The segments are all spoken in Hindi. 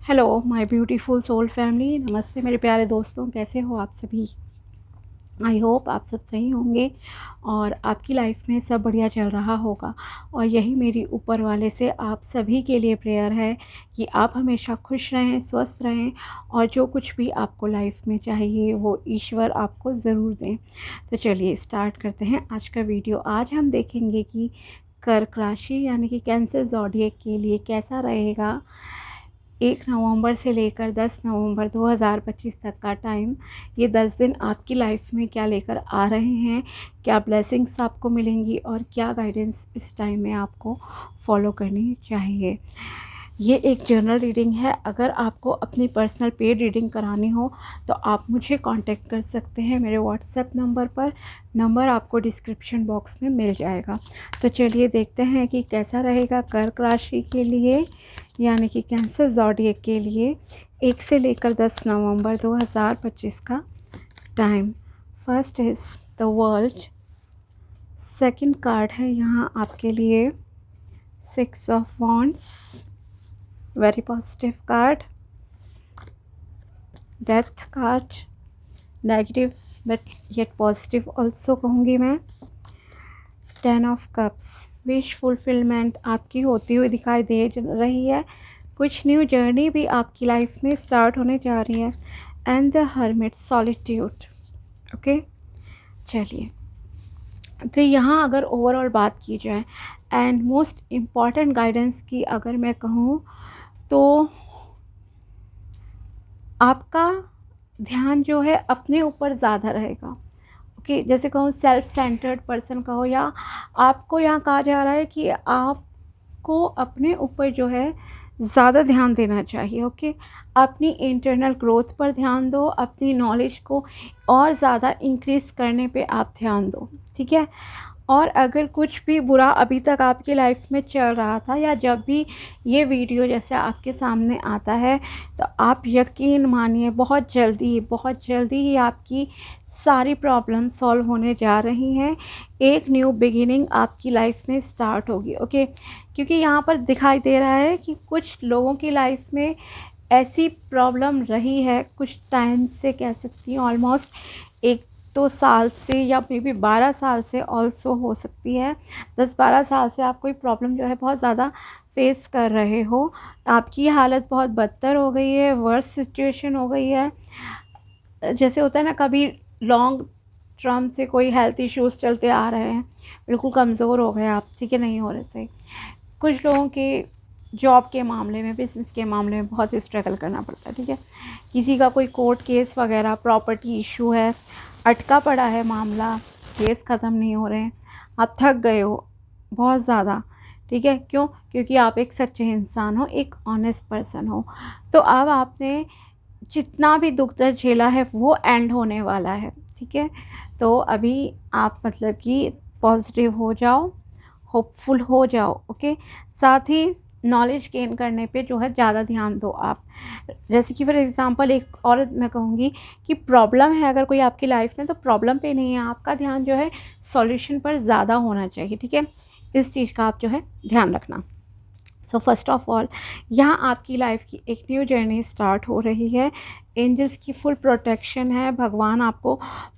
Hello my beautiful soul family. नमस्ते मेरे प्यारे दोस्तों, कैसे हो आप सभी। आई होप आप सब सही होंगे और आपकी लाइफ में सब बढ़िया चल रहा होगा। और यही मेरी ऊपर वाले से आप सभी के लिए प्रेयर है कि आप हमेशा खुश रहें, स्वस्थ रहें और जो कुछ भी आपको लाइफ में चाहिए वो ईश्वर आपको ज़रूर दें। तो चलिए स्टार्ट करते हैं आज का वीडियो। आज हम देखेंगे कि कर्क राशि यानी कि कैंसर ज़ोडिएक के लिए कैसा रहेगा 1 नवंबर से लेकर 10 नवंबर 2025 तक का टाइम। ये 10 दिन आपकी लाइफ में क्या लेकर आ रहे हैं, क्या ब्लेसिंग्स आपको मिलेंगी और क्या गाइडेंस इस टाइम में आपको फॉलो करनी चाहिए। ये एक जनरल रीडिंग है। अगर आपको अपनी पर्सनल पेड रीडिंग करानी हो तो आप मुझे कांटेक्ट कर सकते हैं मेरे व्हाट्सएप नंबर पर। नंबर आपको डिस्क्रिप्शन बॉक्स में मिल जाएगा। तो चलिए देखते हैं कि कैसा रहेगा कर्क राशि के लिए यानी कि कैंसर ज़ोडिएक के लिए 1 से लेकर 10 नवंबर 2025 का time. First is the world. Second card है यहाँ आपके लिए 6 of wands, very positive card. Death card, negative but yet positive also कहूँगी मैं। 10 ऑफ कप्स, विश फुलफिलमेंट आपकी होती हुई दिखाई दे रही है। कुछ न्यू जर्नी भी आपकी लाइफ में स्टार्ट होने जा रही है। And the hermit, solitude. Okay, चलिए तो यहाँ अगर ओवरऑल बात की जाए एंड मोस्ट इम्पॉर्टेंट गाइडेंस की अगर मैं कहूँ तो आपका ध्यान जो है अपने ऊपर ज़्यादा रहेगा। ओके, जैसे कहूँ सेल्फ सेंटर्ड पर्सन कहो या आपको यहाँ कहा जा रहा है कि आपको अपने ऊपर जो है ज़्यादा ध्यान देना चाहिए। ओके, अपनी इंटरनल ग्रोथ पर ध्यान दो, अपनी नॉलेज को और ज़्यादा इंक्रीज़ करने पे आप ध्यान दो। ठीक है, और अगर कुछ भी बुरा अभी तक आपकी लाइफ में चल रहा था या जब भी ये वीडियो जैसे आपके सामने आता है तो आप यकीन मानिए बहुत जल्दी ही आपकी सारी प्रॉब्लम सॉल्व होने जा रही हैं। एक न्यू बिगिनिंग आपकी लाइफ में स्टार्ट होगी। ओके, क्योंकि यहाँ पर दिखाई दे रहा है कि कुछ लोगों की लाइफ में ऐसी प्रॉब्लम रही है कुछ टाइम से, कह सकती हूँ ऑलमोस्ट 1-2 साल से या मे बी 12 साल से ऑल्सो हो सकती है। 10-12 साल से आप कोई प्रॉब्लम जो है बहुत ज़्यादा फेस कर रहे हो। आपकी हालत बहुत बदतर हो गई है, वर्स्ट सिचुएशन हो गई है। जैसे होता है ना, कभी लॉन्ग टर्म से कोई हेल्थ इश्यूज़ चलते आ रहे हैं, बिल्कुल कमज़ोर हो गए आप। ठीक है, नहीं हो रहे सही। कुछ लोगों के जॉब के मामले में, बिज़नेस के मामले में बहुत स्ट्रगल करना पड़ता है। ठीक है, किसी का कोई कोर्ट केस वगैरह, प्रॉपर्टी इशू है, अटका पड़ा है मामला, केस ख़त्म नहीं हो रहे हैं, आप थक गए हो बहुत ज़्यादा। ठीक है, क्यों? क्योंकि आप एक सच्चे इंसान हो, एक ऑनेस्ट पर्सन हो। तो अब आपने जितना भी दुख दर्द झेला है वो एंड होने वाला है। ठीक है, तो अभी आप मतलब कि पॉजिटिव हो जाओ, होपफुल हो जाओ। ओके, साथ ही नॉलेज गेन करने पे जो है ज़्यादा ध्यान दो आप। जैसे कि फॉर एग्जांपल एक और मैं कहूँगी कि प्रॉब्लम है अगर कोई आपकी लाइफ में, तो प्रॉब्लम पे नहीं है, आपका ध्यान जो है सॉल्यूशन पर ज़्यादा होना चाहिए। ठीक है, इस चीज़ का आप जो है ध्यान रखना। सो फर्स्ट ऑफ ऑल यहाँ आपकी लाइफ की एक न्यू जर्नी स्टार्ट हो रही है। एंजल्स की फुल प्रोटेक्शन है, भगवान आपको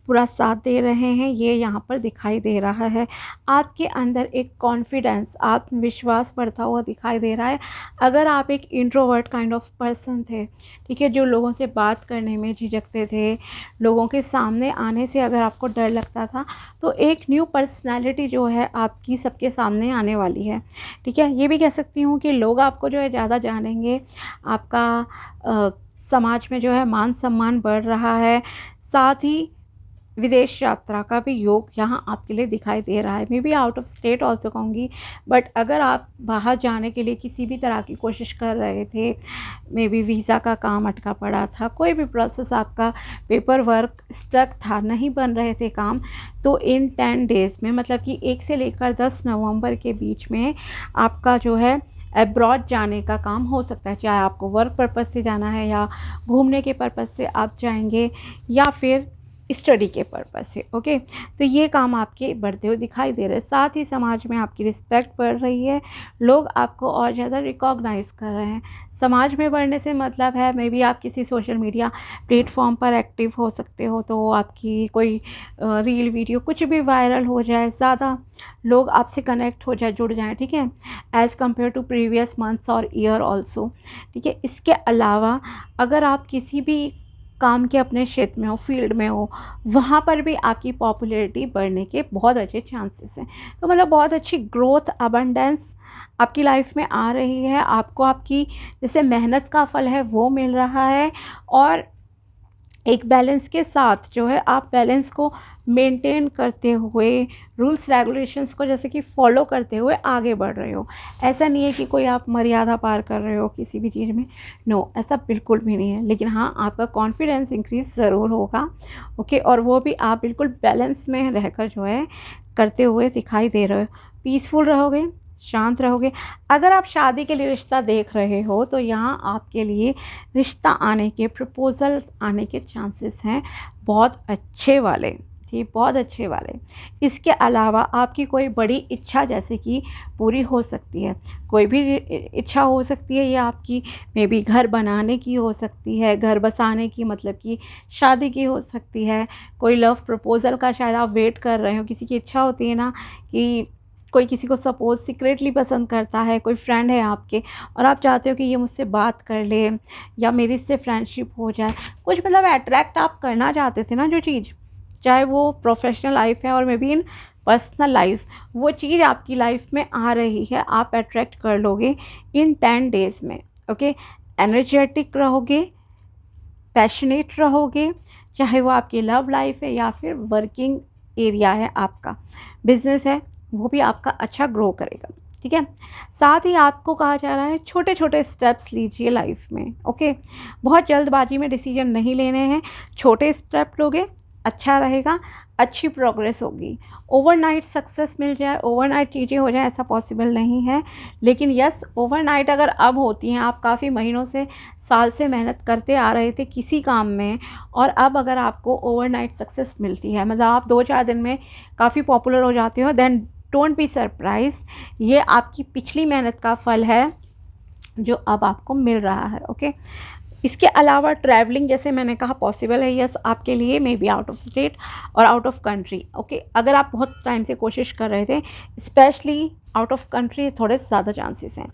पूरा साथ दे रहे हैं, ये यहाँ पर दिखाई दे रहा है। आपके अंदर एक कॉन्फिडेंस, आत्मविश्वास बढ़ता हुआ दिखाई दे रहा है। अगर आप एक इंट्रोवर्ट काइंड ऑफ पर्सन थे, ठीक है, जो लोगों से बात करने में झिझकते थे, लोगों के सामने आने से अगर आपको डर लगता था, तो एक न्यू पर्सनैलिटी जो है आपकी सबके सामने आने वाली है। ठीक है, ये भी कह सकती हूँ कि लोग आपको जो है ज़्यादा जानेंगे, आपका समाज में जो है मान सम्मान बढ़ रहा है। साथ ही विदेश यात्रा का भी योग यहाँ आपके लिए दिखाई दे रहा है। May be out of state also कहूँगी, बट अगर आप बाहर जाने के लिए किसी भी तरह की कोशिश कर रहे थे, मे बी वीज़ा का काम अटका पड़ा था, कोई भी प्रोसेस आपका पेपर वर्क स्टक था, नहीं बन रहे थे काम, तो इन 10 डेज़ में मतलब कि 1 से लेकर 10 नवंबर के बीच में आपका जो है अब्रॉड जाने का काम हो सकता है। चाहे आपको वर्क पर्पज़ से जाना है या घूमने के पर्पज़ से आप जाएंगे, या फिर स्टडी के पर्पज़ से। ओके, तो ये काम आपके बढ़ते हुए दिखाई दे रहे हैं। साथ ही समाज में आपकी रिस्पेक्ट बढ़ रही है, लोग आपको और ज़्यादा रिकॉग्नाइज़ कर रहे हैं। समाज में बढ़ने से मतलब है मे बी आप किसी सोशल मीडिया प्लेटफॉर्म पर एक्टिव हो सकते हो, तो आपकी कोई रील वीडियो कुछ भी वायरल हो जाए, ज़्यादा लोग आपसे कनेक्ट हो जाए, जुड़ जाएँ, ठीक है, as compare to previous months और ईयर ऑल्सो, ठीक है। इसके अलावा अगर आप किसी भी काम के अपने क्षेत्र में हो, फील्ड में हो, वहाँ पर भी आपकी पॉपुलैरिटी बढ़ने के बहुत अच्छे चांसेस हैं। तो मतलब बहुत अच्छी ग्रोथ, अबंडेंस आपकी लाइफ में आ रही है। आपको आपकी जैसे मेहनत का फल है वो मिल रहा है, और एक बैलेंस के साथ जो है आप बैलेंस को मेंटेन करते हुए, रूल्स रेगुलेशंस को जैसे कि फॉलो करते हुए आगे बढ़ रहे हो। ऐसा नहीं है कि कोई आप मर्यादा पार कर रहे हो किसी भी चीज़ में, नो, ऐसा बिल्कुल भी नहीं है। लेकिन हाँ, आपका कॉन्फिडेंस इंक्रीज ज़रूर होगा, ओके, और वो भी आप बिल्कुल बैलेंस में रहकर जो है करते हुए दिखाई दे रहे हो। पीसफुल रहोगे, शांत रहोगे। अगर आप शादी के लिए रिश्ता देख रहे हो तो यहाँ आपके लिए रिश्ता आने के, प्रपोजल आने के चांसेस हैं बहुत अच्छे वाले, ठीक, बहुत अच्छे वाले। इसके अलावा आपकी कोई बड़ी इच्छा जैसे कि पूरी हो सकती है। कोई भी इच्छा हो सकती है, ये आपकी मे बी घर बनाने की हो सकती है, घर बसाने की, मतलब कि शादी की हो सकती है। कोई लव प्रपोज़ल का शायद आप वेट कर रहे हो। किसी की इच्छा होती है ना कि कोई किसी को सपोज़ सीक्रेटली पसंद करता है, कोई फ्रेंड है आपके, और आप चाहते हो कि ये मुझसे बात कर ले या मेरी इससे फ्रेंडशिप हो जाए। कुछ मतलब अट्रैक्ट आप करना चाहते थे ना जो चीज़, चाहे वो प्रोफेशनल लाइफ है और may be in personal life, वो चीज़ आपकी लाइफ में आ रही है, आप अट्रैक्ट कर लोगे इन 10 डेज़ में। ओके, एनर्जेटिक रहोगे, पैशनेट रहोगे, चाहे वो आपकी लव लाइफ है या फिर वर्किंग एरिया है, आपका बिजनेस है, वो भी आपका अच्छा ग्रो करेगा, ठीक है। साथ ही आपको कहा जा रहा है छोटे छोटे स्टेप्स लीजिए लाइफ में, ओके। बहुत जल्दबाजी में डिसीजन नहीं लेने हैं, छोटे स्टेप लोगे, अच्छा रहेगा, अच्छी प्रोग्रेस होगी। ओवरनाइट सक्सेस मिल जाए, ओवरनाइट चीज़ें हो जाए, ऐसा पॉसिबल नहीं है। लेकिन यस, ओवरनाइट अगर अब होती हैं, आप काफ़ी महीनों से, साल से मेहनत करते आ रहे थे किसी काम में, और अब अगर आपको ओवरनाइट सक्सेस मिलती है, मतलब आप 2-4 दिन में काफ़ी पॉपुलर हो जाते हो, देन डोंट बी सरप्राइज्ड, ये आपकी पिछली मेहनत का फल है जो अब आपको मिल रहा है, ओके। इसके अलावा ट्रैवलिंग, जैसे मैंने कहा, पॉसिबल है, यस, आपके लिए, may be out of state और आउट ऑफ कंट्री, ओके। अगर आप बहुत टाइम से कोशिश कर रहे थे, स्पेशली आउट ऑफ कंट्री, थोड़े ज़्यादा चांसेस हैं।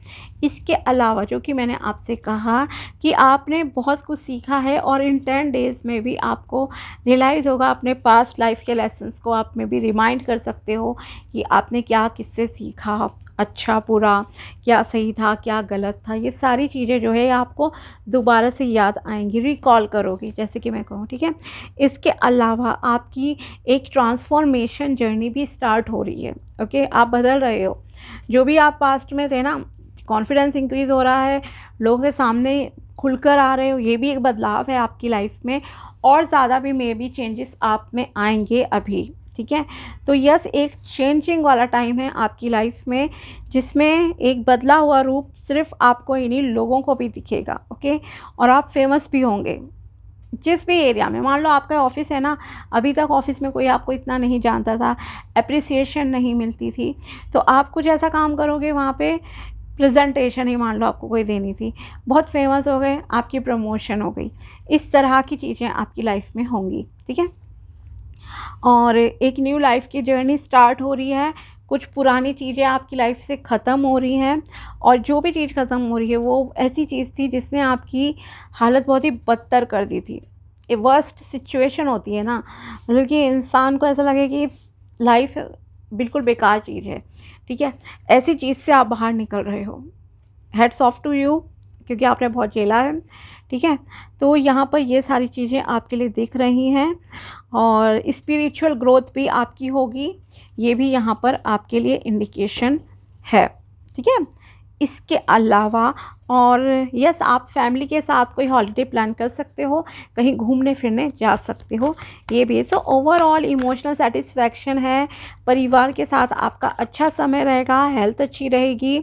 इसके अलावा जो कि मैंने आपसे कहा कि आपने बहुत कुछ सीखा है, और इन 10 डेज़ में भी आपको रियलाइज़ होगा, अपने पास्ट लाइफ के लेसन्स को आप में भी रिमाइंड कर सकते हो कि आपने क्या किससे सीखा, अच्छा बुरा, क्या सही था क्या गलत था, ये सारी चीज़ें जो है आपको दोबारा से याद आएंगी, रिकॉल करोगे, जैसे कि मैं कहूँ, ठीक है। इसके अलावा आपकी एक ट्रांसफॉर्मेशन जर्नी भी स्टार्ट हो रही है, ओके। आप बदल रहे हो, जो भी आप पास्ट में थे ना, कॉन्फिडेंस इंक्रीज़ हो रहा है, लोगों के सामने खुलकर आ रहे हो, ये भी एक बदलाव है आपकी लाइफ में, और ज़्यादा भी मे बी चेंजेस आप में आएंगे अभी, ठीक है। तो यस, एक चेंजिंग वाला टाइम है आपकी लाइफ में, जिसमें एक बदला हुआ रूप सिर्फ आपको इन्हीं लोगों को भी दिखेगा, ओके। और आप फेमस भी होंगे जिस भी एरिया में। मान लो आपका ऑफिस है ना, अभी तक ऑफिस में कोई आपको इतना नहीं जानता था, अप्रिसिएशन नहीं मिलती थी, तो आप कुछ ऐसा काम करोगे वहाँ पे, प्रेजेंटेशन ही मान लो आपको कोई देनी थी, बहुत फेमस हो गए, आपकी प्रमोशन हो गई। इस तरह की चीज़ें आपकी लाइफ में होंगी, ठीक है। और एक न्यू लाइफ की जर्नी स्टार्ट हो रही है, कुछ पुरानी चीज़ें आपकी लाइफ से ख़त्म हो रही हैं, और जो भी चीज़ ख़त्म हो रही है वो ऐसी चीज़ थी जिसने आपकी हालत बहुत ही बदतर कर दी थी। ए वर्स्ट सिचुएशन होती है ना, मतलब कि इंसान को ऐसा लगे कि लाइफ बिल्कुल बेकार चीज़ है, ठीक है, ऐसी चीज़ से आप बाहर निकल रहे हो। हेड्स ऑफ टू यू, क्योंकि आपने बहुत झेला है, ठीक है। तो यहाँ पर ये सारी चीज़ें आपके लिए दिख रही हैं, और स्पिरिचुअल ग्रोथ भी आपकी होगी, ये भी यहाँ पर आपके लिए इंडिकेशन है, ठीक है। इसके अलावा और यस, आप फैमिली के साथ कोई हॉलिडे प्लान कर सकते हो, कहीं घूमने फिरने जा सकते हो, ये भी। सो ओवरऑल इमोशनल सेटिस्फैक्शन है, परिवार के साथ आपका अच्छा समय रहेगा, हेल्थ अच्छी रहेगी,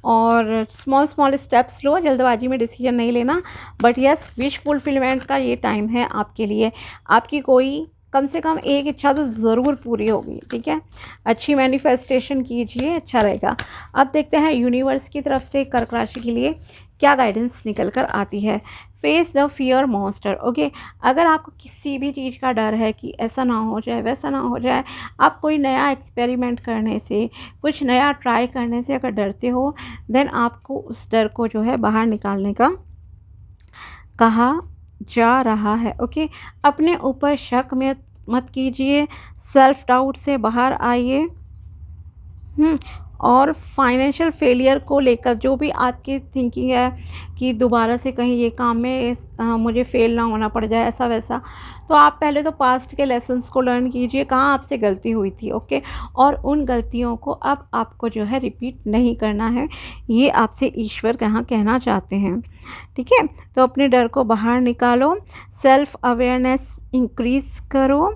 और स्मॉल स्मॉल स्टेप्स लो, जल्दबाजी में डिसीजन नहीं लेना, बट यस, विश फुलफिलमेंट का ये टाइम है आपके लिए। आपकी कोई कम से कम एक इच्छा तो ज़रूर पूरी होगी, ठीक है। अच्छी मैनिफेस्टेशन कीजिए, अच्छा रहेगा। अब देखते हैं यूनिवर्स की तरफ से कर्क राशि के लिए क्या गाइडेंस निकल कर आती है। Face the fear monster, okay. अगर आपको किसी भी चीज़ का डर है कि ऐसा ना हो जाए, वैसा ना हो जाए, आप कोई नया एक्सपेरिमेंट करने से, कुछ नया ट्राई करने से अगर डरते हो, देन आपको उस डर को जो है बाहर निकालने का कहा जा रहा है, ओके। अपने ऊपर शक में मत कीजिए, सेल्फ डाउट से बाहर आइए। और फाइनेंशियल फेलियर को लेकर जो भी आपकी थिंकिंग है कि दोबारा से कहीं ये काम में मुझे फेल ना होना पड़ जाए, ऐसा वैसा, तो आप पहले तो पास्ट के लेसन्स को लर्न कीजिए, कहाँ आपसे गलती हुई थी, ओके। और उन गलतियों को अब आपको जो है रिपीट नहीं करना है, ये आपसे ईश्वर कहाँ कहना चाहते हैं, ठीक है। तो अपने डर को बाहर निकालो, सेल्फ अवेयरनेस इंक्रीज़ करो,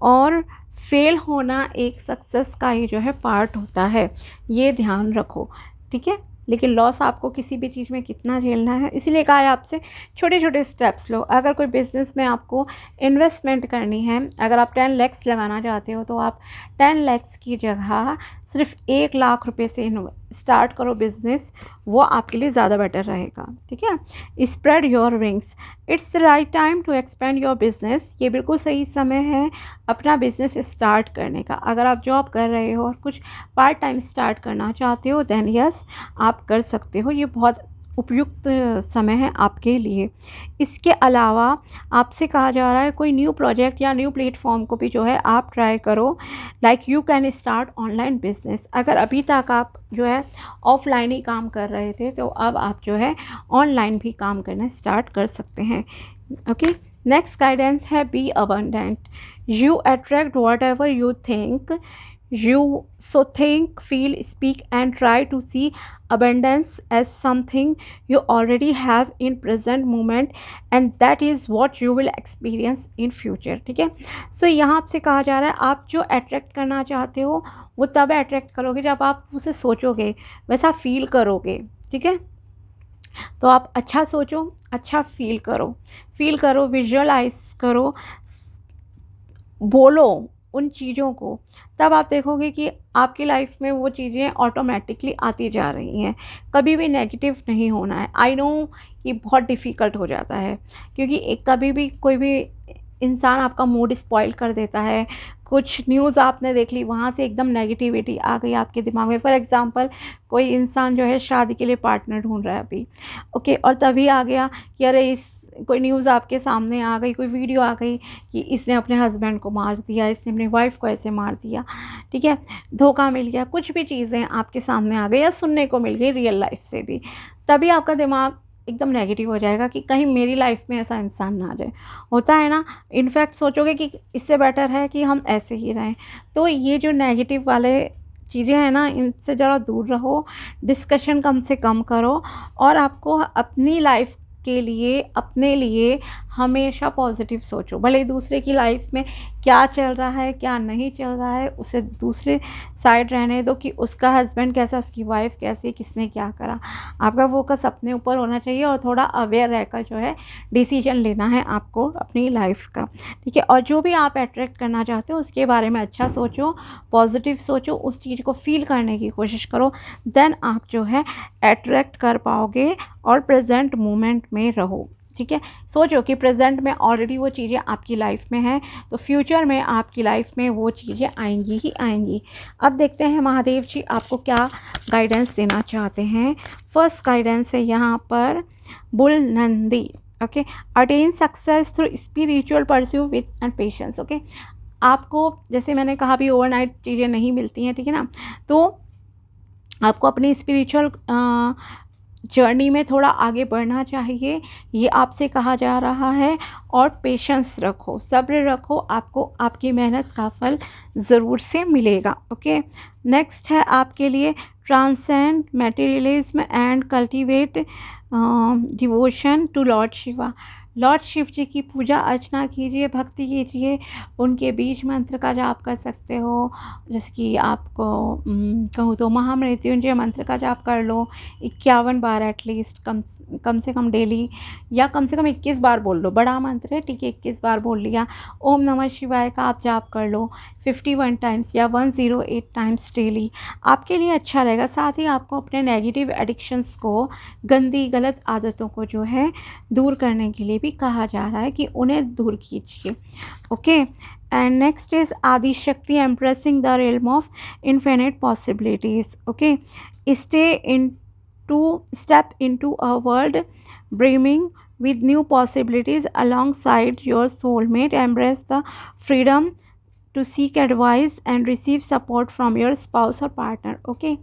और फेल होना एक सक्सेस का ही जो है पार्ट होता है, ये ध्यान रखो, ठीक है। लेकिन लॉस आपको किसी भी चीज़ में कितना झेलना है, इसीलिए कहा है आपसे छोटे छोटे स्टेप्स लो। अगर कोई बिज़नेस में आपको इन्वेस्टमेंट करनी है, अगर आप 10 लाख लगाना चाहते हो, तो आप 10 लाख की जगह सिर्फ 1 लाख रुपए से स्टार्ट करो बिज़नेस, वो आपके लिए ज़्यादा बेटर रहेगा, ठीक है। Spread your wings, it's the right time to expand your business. ये बिल्कुल सही समय है अपना बिज़नेस स्टार्ट करने का। अगर आप जॉब कर रहे हो और कुछ पार्ट टाइम स्टार्ट करना चाहते हो, देन यस आप कर सकते हो, ये बहुत उपयुक्त समय है आपके लिए। इसके अलावा आपसे कहा जा रहा है कोई न्यू प्रोजेक्ट या न्यू प्लेटफॉर्म को भी जो है आप ट्राई करो, like you can start online business. अगर अभी तक आप जो है ऑफलाइन ही काम कर रहे थे, तो अब आप जो है ऑनलाइन भी काम करना स्टार्ट कर सकते हैं, ओके। नेक्स्ट गाइडेंस है be abundant, you attract whatever you think, you so think, feel, speak and try to see abundance as something you already have in present moment, and that is what you will experience in future, ठीक है। सो यहाँ आपसे कहा जा रहा है आप जो अट्रैक्ट करना चाहते हो वो तब अट्रैक्ट करोगे जब आप उसे सोचोगे, वैसा फील करोगे, ठीक है। तो आप अच्छा सोचो, अच्छा फील करो, विजुअलाइज करो, बोलो उन चीज़ों को, तब आप देखोगे कि आपकी लाइफ में वो चीज़ें ऑटोमेटिकली आती जा रही हैं। कभी भी नेगेटिव नहीं होना है। आई नो ये बहुत डिफ़िकल्ट हो जाता है, क्योंकि कभी भी कोई भी इंसान आपका मूड स्पॉइल कर देता है। कुछ न्यूज़ आपने देख ली, वहाँ से एकदम नेगेटिविटी आ गई आपके दिमाग में। फॉर एग्ज़ाम्पल कोई इंसान जो है शादी के लिए पार्टनर ढूंढ रहा है अभी, ओके, और तभी आ गया कि अरे कोई न्यूज़ आपके सामने आ गई, कोई वीडियो आ गई कि इसने अपने हस्बैंड को मार दिया, इसने अपनी वाइफ को ऐसे मार दिया, ठीक है, धोखा मिल गया, कुछ भी चीज़ें आपके सामने आ गई या सुनने को मिल गई रियल लाइफ से भी, तभी आपका दिमाग एकदम नेगेटिव हो जाएगा कि कहीं मेरी लाइफ में ऐसा इंसान ना आ जाए। होता है ना, इनफैक्ट सोचोगे कि इससे बेटर है कि हम ऐसे ही रहें। तो ये जो नेगेटिव वाले चीज़ें हैं ना, इनसे ज़रा दूर रहो, डिस्कशन कम से कम करो, और आपको अपनी लाइफ के लिए, अपने लिए हमेशा पॉजिटिव सोचो। भले दूसरे की लाइफ में क्या चल रहा है क्या नहीं चल रहा है, उसे दूसरे साइड रहने दो कि उसका हस्बैंड कैसा, उसकी वाइफ कैसी, किसने क्या करा। आपका फोकस अपने ऊपर होना चाहिए और थोड़ा अवेयर रहकर जो है डिसीजन लेना है आपको अपनी लाइफ का, ठीक है। और जो भी आप अट्रैक्ट करना चाहते हो उसके बारे में अच्छा सोचो, पॉजिटिव सोचो, उस चीज़ को फील करने की कोशिश करो, देन आप जो है अट्रैक्ट कर पाओगे। और प्रेजेंट मोमेंट में रहो, ठीक है। सोचो कि प्रेजेंट में ऑलरेडी वो चीज़ें आपकी लाइफ में हैं, तो फ्यूचर में आपकी लाइफ में वो चीज़ें आएंगी ही आएंगी। अब देखते हैं महादेव जी आपको क्या गाइडेंस देना चाहते हैं। फर्स्ट गाइडेंस है यहाँ पर bull Nandi, okay. Attain success through spiritual pursue with and patience, okay. आपको जैसे मैंने कहा भी ओवरनाइट चीज़ें नहीं मिलती हैं, ठीक है ना, तो आपको अपनी स्पिरिचुअल जर्नी में थोड़ा आगे बढ़ना चाहिए, ये आपसे कहा जा रहा है। और पेशेंस रखो, सब्र रखो, आपको आपकी मेहनत का फल ज़रूर से मिलेगा, ओके। नेक्स्ट है आपके लिए transcend materialism and cultivate devotion to lord Shiva. Lord Shiv ji की पूजा अर्चना कीजिए, भक्ति कीजिए, उनके बीज मंत्र का जाप कर सकते हो। जैसे कि आपको कहूँ तो महामृत्युंजय मंत्र का जाप कर लो 51 बार एटलीस्ट, कम से कम डेली, या कम से कम 21 बार बोल लो। बड़ा मंत्र है, ठीक है, 21 बार बोल लिया। ओम नमः शिवाय का आप जाप कर लो 51 टाइम्स या 108 टाइम्स डेली, आपके लिए अच्छा रहेगा। साथ ही आपको अपने नेगेटिव एडिक्शंस को, गंदी गलत आदतों को जो है दूर करने के लिए भी कहा जा रहा है कि उन्हें दूर कीजिए। Okay, and next is Adi Shakti, embracing the realm of infinite possibilities. Okay, step into a world brimming with new possibilities alongside your soulmate. Embrace the freedom to seek advice and receive support from your spouse or partner. Okay,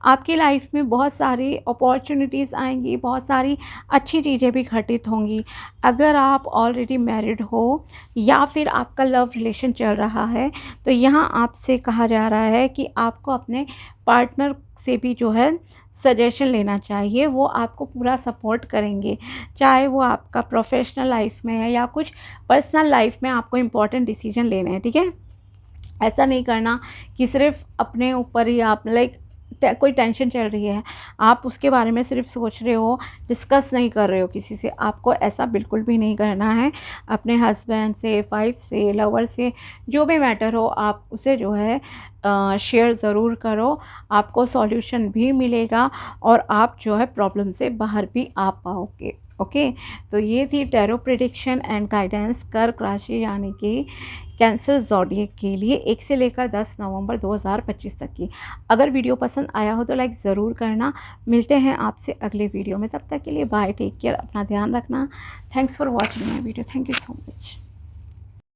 आपकी लाइफ में बहुत सारी अपॉर्चुनिटीज़ आएंगी, बहुत सारी अच्छी चीज़ें भी घटित होंगी। अगर आप ऑलरेडी मैरिड हो या फिर आपका लव रिलेशन चल रहा है, तो यहाँ आपसे कहा जा रहा है कि आपको अपने पार्टनर से भी जो है सजेशन लेना चाहिए। वो आपको पूरा सपोर्ट करेंगे, चाहे वो आपका प्रोफेशनल लाइफ में है या कुछ पर्सनल लाइफ में आपको इम्पोर्टेंट डिसीजन लेने हैं। ठीक है, ऐसा नहीं करना कि सिर्फ अपने ऊपर ही आप कोई टेंशन चल रही है, आप उसके बारे में सिर्फ सोच रहे हो, डिस्कस नहीं कर रहे हो किसी से। आपको ऐसा बिल्कुल भी नहीं करना है। अपने हस्बैंड से, वाइफ से, लवर से, जो भी मैटर हो, आप उसे जो है शेयर ज़रूर करो। आपको सॉल्यूशन भी मिलेगा और आप जो है प्रॉब्लम से बाहर भी आ पाओगे। ओके, तो ये थी टैरो प्रेडिक्शन एंड गाइडेंस कर्क राशि यानी कि कैंसर ज़ोडिएक के लिए 1 से लेकर 10 नवंबर 2025 तक की। अगर वीडियो पसंद आया हो तो लाइक ज़रूर करना। मिलते हैं आपसे अगले वीडियो में, तब तक के लिए बाय, टेक केयर, अपना ध्यान रखना। Thanks for watching my video, thank you so much.